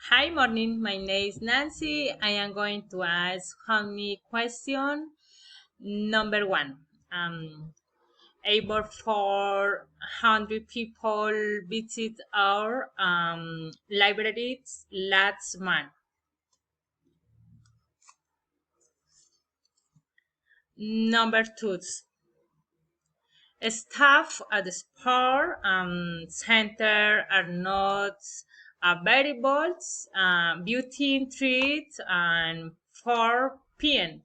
Hi, morning. My name is Nancy. I am going to ask how many question. Number one. Over 400 people visit our libraries last month. Number two. Staff at the sport center are not variables, beauty treat, and 4 p.m.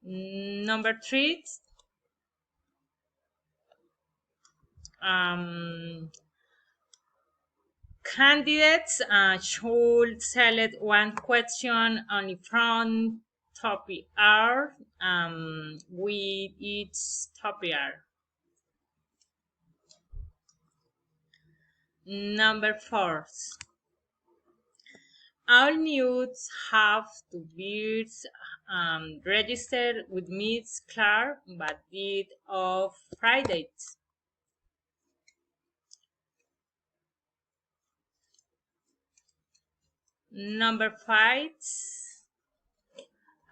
Number three, um, candidates should select one question only from topic R with each topic R. Number four, all news have to be registered with Miss Clark by date of Friday. Number five,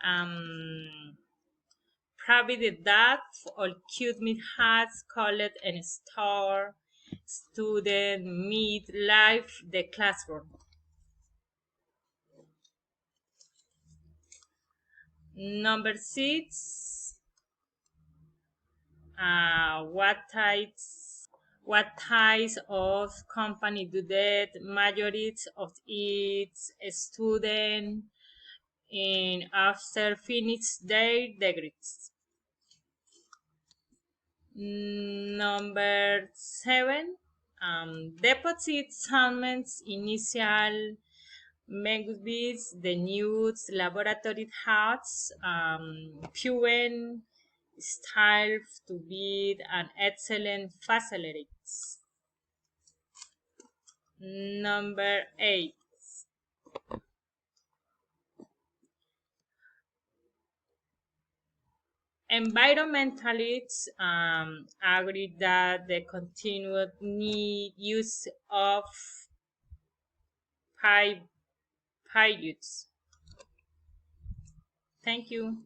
um, provided that all CUSMIT has called and store student meet live the classroom. Number six, what types of company do that majority of its student in after finish their degrees. Number seven, deposit assignments initial Megabits, the news laboratory has proven style to be an excellent facilities. Number eight. Environmentalists agree that the continued need use of pipes. Thank you.